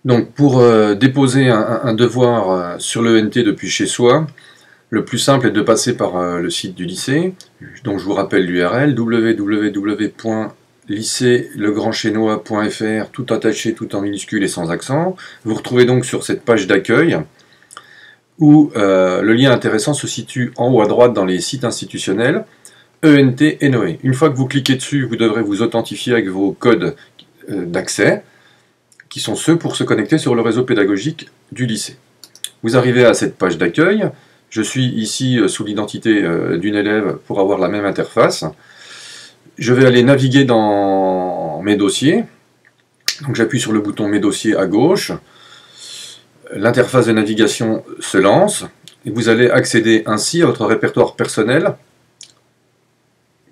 Donc pour déposer un devoir sur l'ENT depuis chez soi, le plus simple est de passer par le site du lycée, dont je vous rappelle l'URL www.lycéelegrandschénois.fr, tout attaché, tout en minuscule et sans accent. Vous retrouvez donc sur cette page d'accueil où le lien intéressant se situe en haut à droite dans les sites institutionnels, ENT et Noé. Une fois que vous cliquez dessus, vous devrez vous authentifier avec vos codes d'accès, qui sont ceux pour se connecter sur le réseau pédagogique du lycée. Vous arrivez à cette page d'accueil. Je suis ici sous l'identité d'une élève pour avoir la même interface. Je vais aller naviguer dans mes dossiers. Donc j'appuie sur le bouton Mes dossiers à gauche. L'interface de navigation se lance et vous allez accéder ainsi à votre répertoire personnel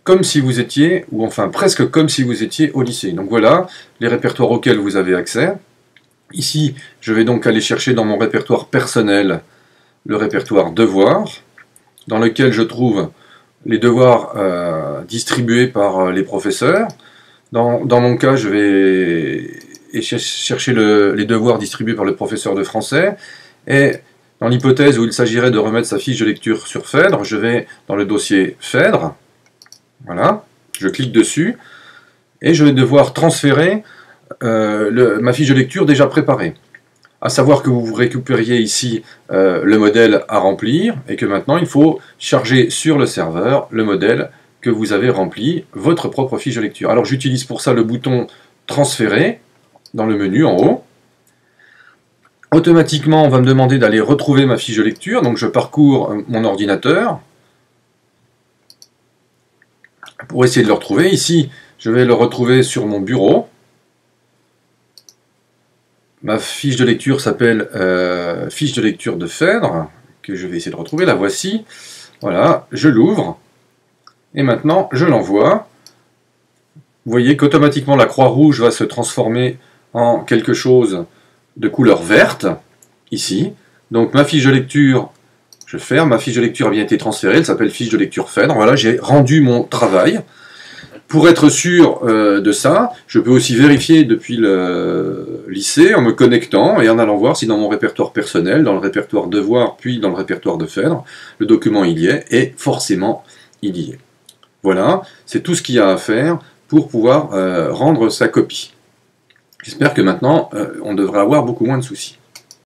comme si vous étiez, ou enfin presque comme si vous étiez au lycée. Donc voilà les répertoires auxquels vous avez accès. Ici, je vais donc aller chercher dans mon répertoire personnel le répertoire devoirs, dans lequel je trouve les devoirs distribués par les professeurs. Dans mon cas, je vais chercher les devoirs distribués par le professeur de français, et dans l'hypothèse où il s'agirait de remettre sa fiche de lecture sur Phèdre, je vais dans le dossier Phèdre, voilà, je clique dessus, et je vais devoir transférer ma fiche de lecture déjà préparée. À savoir que vous récupériez ici le modèle à remplir, et que maintenant il faut charger sur le serveur le modèle que vous avez rempli, votre propre fiche de lecture. Alors j'utilise pour ça le bouton transférer dans le menu en haut. Automatiquement on va me demander d'aller retrouver ma fiche de lecture, donc je parcours mon ordinateur pour essayer de le retrouver. Ici je vais le retrouver sur mon bureau. Ma fiche de lecture s'appelle fiche de lecture de Phèdre, que je vais essayer de retrouver, la voici. Voilà, je l'ouvre, et maintenant je l'envoie. Vous voyez qu'automatiquement la croix rouge va se transformer en quelque chose de couleur verte, ici. Donc ma fiche de lecture, je ferme, ma fiche de lecture a bien été transférée, elle s'appelle fiche de lecture Phèdre. Voilà, j'ai rendu mon travail. Pour être sûr de ça, je peux aussi vérifier depuis le lycée en me connectant et en allant voir si dans mon répertoire personnel, dans le répertoire devoir, puis dans le répertoire de Phèdre, le document il y est, et forcément il y est. Voilà, c'est tout ce qu'il y a à faire pour pouvoir rendre sa copie. J'espère que maintenant on devrait avoir beaucoup moins de soucis.